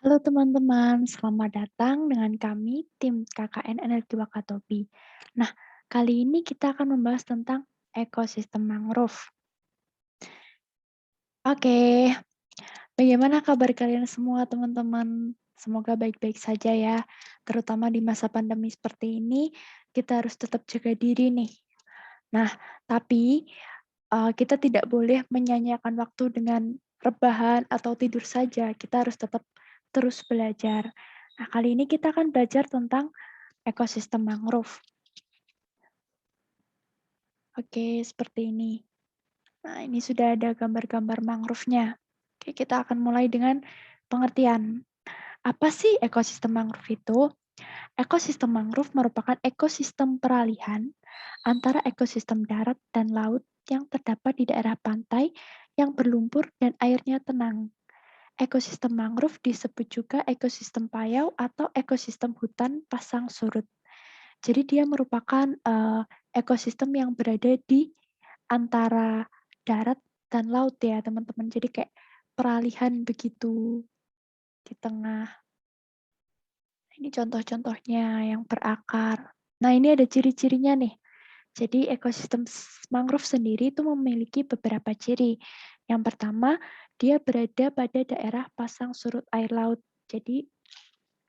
Halo teman-teman, selamat datang dengan kami tim KKN Energi Wakatobi. Nah, kali ini kita akan membahas tentang ekosistem mangrove. Oke, bagaimana kabar kalian semua teman-teman? Semoga baik-baik saja ya. Terutama di masa pandemi seperti ini, kita harus tetap jaga diri nih. Nah, tapi kita tidak boleh menyanyiakan waktu dengan rebahan atau tidur saja. Kita harus tetap terus belajar. Nah, kali ini kita akan belajar tentang ekosistem mangrove. Oke, seperti ini. Nah, ini sudah ada gambar-gambar mangrove-nya. Oke, kita akan mulai dengan pengertian. Apa sih ekosistem mangrove itu? Ekosistem mangrove merupakan ekosistem peralihan antara ekosistem darat dan laut yang terdapat di daerah pantai yang berlumpur dan airnya tenang. Ekosistem mangrove disebut juga ekosistem payau atau ekosistem hutan pasang surut. Jadi dia merupakan ekosistem yang berada di antara darat dan laut ya teman-teman. Jadi kayak peralihan begitu di tengah. Ini contoh-contohnya yang berakar. Nah, ini ada ciri-cirinya nih. Jadi ekosistem mangrove sendiri itu memiliki beberapa ciri. Yang pertama, dia berada pada daerah pasang surut air laut. Jadi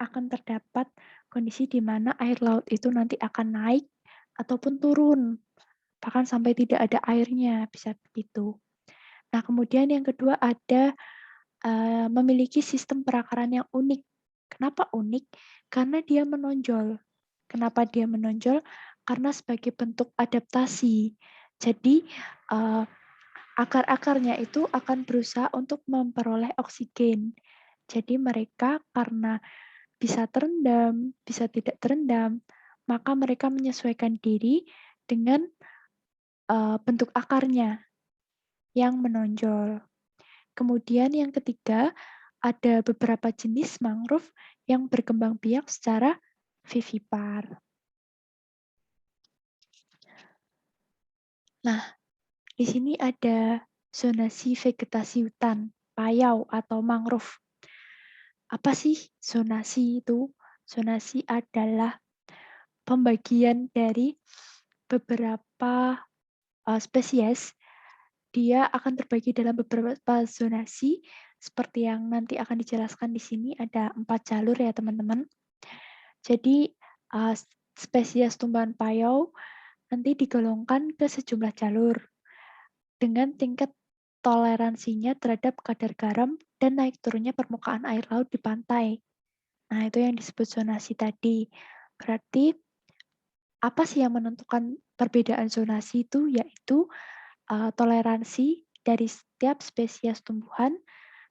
akan terdapat kondisi di mana air laut itu nanti akan naik ataupun turun, bahkan sampai tidak ada airnya, bisa begitu. Nah, kemudian yang kedua ada memiliki sistem perakaran yang unik. Kenapa unik? Karena dia menonjol. Kenapa dia menonjol? Karena sebagai bentuk adaptasi. Jadi, eee, akar-akarnya itu akan berusaha untuk memperoleh oksigen. Jadi mereka karena bisa terendam, bisa tidak terendam, maka mereka menyesuaikan diri dengan, bentuk akarnya yang menonjol. Kemudian yang ketiga, ada beberapa jenis mangrove yang berkembang biak secara vivipar. Nah, di sini ada zonasi vegetasi hutan, payau atau mangrove. Apa sih zonasi itu? Zonasi adalah pembagian dari beberapa spesies, dia akan terbagi dalam beberapa zonasi, seperti yang nanti akan dijelaskan di sini ada 4 jalur ya teman-teman. Jadi, eee, spesies tumbuhan payau nanti digolongkan ke sejumlah jalur, dengan tingkat toleransinya terhadap kadar garam dan naik turunnya permukaan air laut di pantai. Nah, itu yang disebut zonasi tadi. Berarti, apa sih yang menentukan perbedaan zonasi itu? Yaitu toleransi dari setiap spesies tumbuhan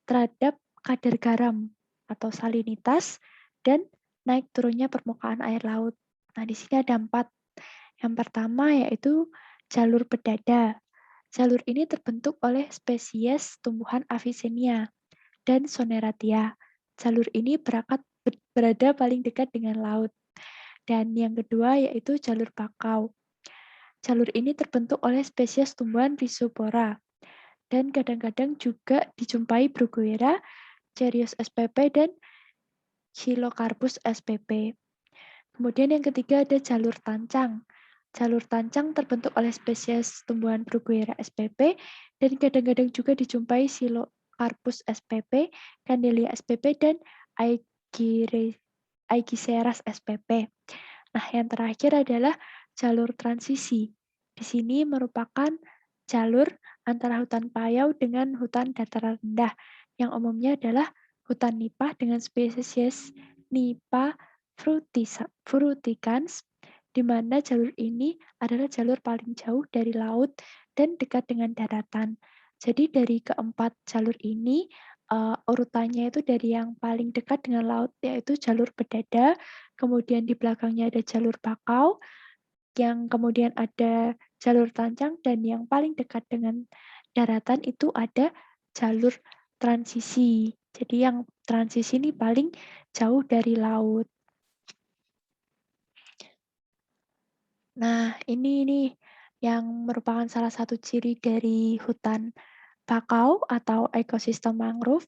terhadap kadar garam atau salinitas dan naik turunnya permukaan air laut. Nah, di sini ada 4. Yang pertama yaitu jalur bedada. Jalur ini terbentuk oleh spesies tumbuhan Avicennia dan Soneratia. Jalur ini berada paling dekat dengan laut. Dan yang kedua yaitu jalur bakau. Jalur ini terbentuk oleh spesies tumbuhan Rhizopora dan kadang-kadang juga dijumpai Bruguiera, Cereus spp, dan Chilocarpus spp. Kemudian yang ketiga ada jalur tancang. Jalur tancang terbentuk oleh spesies tumbuhan Bruguiera spp dan kadang-kadang juga dijumpai Chilocarpus spp, Candelia spp, dan Aegiseras spp. Nah, yang terakhir adalah jalur transisi. Di sini merupakan jalur antara hutan payau dengan hutan dataran rendah, yang umumnya adalah hutan nipah dengan spesies Nipah fruticans, di mana jalur ini adalah jalur paling jauh dari laut dan dekat dengan daratan. Jadi dari keempat jalur ini, urutannya itu dari yang paling dekat dengan laut, yaitu jalur bedada, kemudian di belakangnya ada jalur bakau, yang kemudian ada jalur tancang, dan yang paling dekat dengan daratan itu ada jalur transisi. Jadi yang transisi ini paling jauh dari laut. Nah, ini nih yang merupakan salah satu ciri dari hutan bakau atau ekosistem mangrove,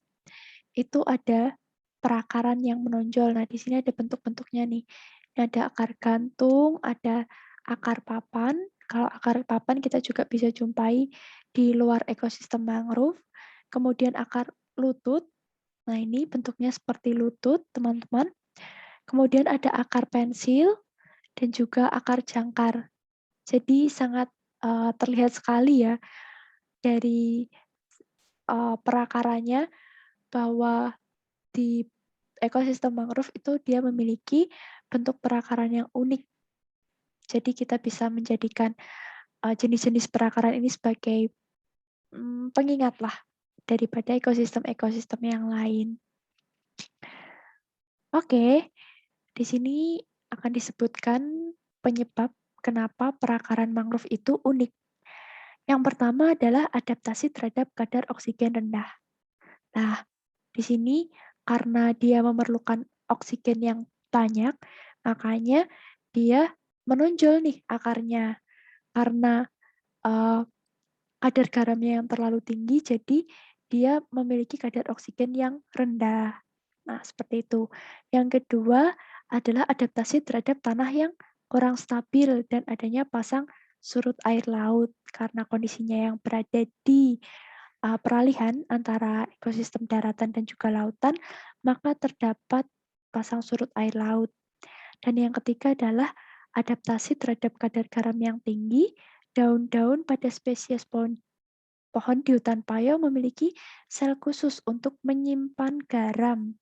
itu ada perakaran yang menonjol. Nah, di sini ada bentuk-bentuknya nih. Ini ada akar gantung, ada akar papan. Kalau akar papan kita juga bisa jumpai di luar ekosistem mangrove. Kemudian akar lutut. Nah, ini bentuknya seperti lutut, teman-teman. Kemudian ada akar pensil dan juga akar jangkar. Jadi sangat terlihat sekali ya dari perakarannya bahwa di ekosistem mangrove itu dia memiliki bentuk perakaran yang unik. Jadi kita bisa menjadikan jenis-jenis perakaran ini sebagai pengingat lah daripada ekosistem-ekosistem yang lain. Oke, di sini akan disebutkan penyebab kenapa perakaran mangrove itu unik. Yang pertama adalah adaptasi terhadap kadar oksigen rendah. Nah, di sini karena dia memerlukan oksigen yang banyak, makanya dia menonjol nih akarnya. Karena kadar garamnya yang terlalu tinggi, jadi dia memiliki kadar oksigen yang rendah. Nah, seperti itu. Yang kedua adalah adaptasi terhadap tanah yang kurang stabil dan adanya pasang surut air laut. Karena kondisinya yang berada di peralihan antara ekosistem daratan dan juga lautan, maka terdapat pasang surut air laut. Dan yang ketiga adalah adaptasi terhadap kadar garam yang tinggi. Daun-daun pada spesies pohon di hutan payau memiliki sel khusus untuk menyimpan garam.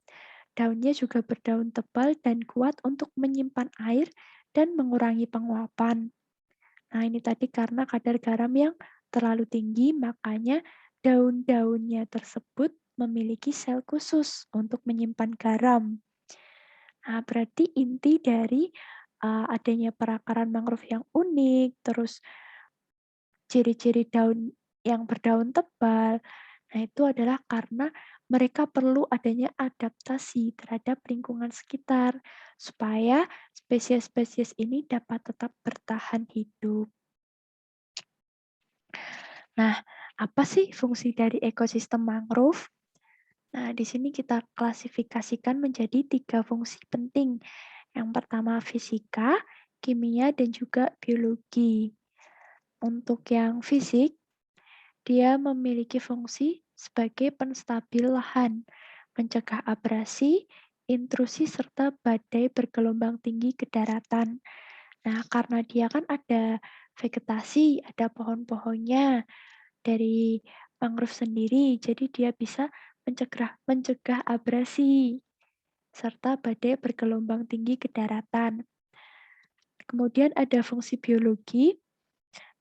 Daunnya juga berdaun tebal dan kuat untuk menyimpan air dan mengurangi penguapan. Nah, ini tadi karena kadar garam yang terlalu tinggi, makanya daun-daunnya tersebut memiliki sel khusus untuk menyimpan garam. Nah, berarti inti dari adanya perakaran mangrove yang unik, terus ciri-ciri daun yang berdaun tebal, nah itu adalah karena mereka perlu adanya adaptasi terhadap lingkungan sekitar, supaya spesies-spesies ini dapat tetap bertahan hidup. Nah, apa sih fungsi dari ekosistem mangrove? Nah, di sini kita klasifikasikan menjadi 3 fungsi penting. Yang pertama fisika, kimia, dan juga biologi. Untuk yang fisik, dia memiliki fungsi sebagai penstabil lahan, mencegah abrasi, intrusi, serta badai bergelombang tinggi ke daratan. Nah, karena dia kan ada vegetasi, ada pohon-pohonnya dari mangrove sendiri, jadi dia bisa mencegah abrasi serta badai bergelombang tinggi ke daratan. Kemudian ada fungsi biologi,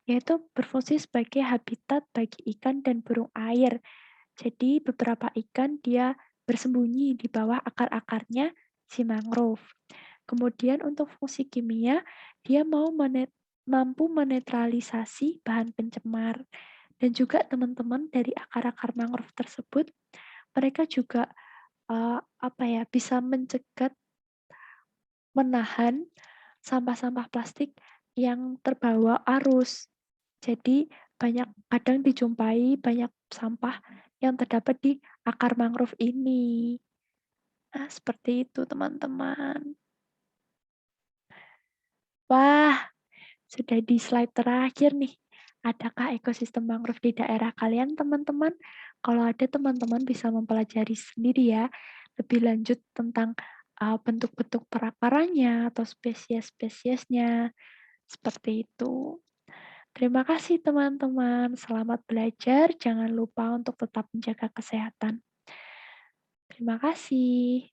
yaitu berfungsi sebagai habitat bagi ikan dan burung air. Jadi beberapa ikan dia bersembunyi di bawah akar-akarnya si mangrove. Kemudian untuk fungsi kimia, dia mampu menetralisasi bahan pencemar. Dan juga teman-teman dari akar-akar mangrove tersebut, mereka juga bisa menahan sampah-sampah plastik yang terbawa arus. Jadi kadang dijumpai banyak sampah yang terdapat di akar mangrove ini. Nah, seperti itu teman-teman. Wah, sudah di slide terakhir nih. Adakah ekosistem mangrove di daerah kalian, teman-teman? Kalau ada, teman-teman bisa mempelajari sendiri ya, lebih lanjut tentang bentuk-bentuk perakarannya atau spesies-spesiesnya, seperti itu. Terima kasih, teman-teman. Selamat belajar. Jangan lupa untuk tetap menjaga kesehatan. Terima kasih.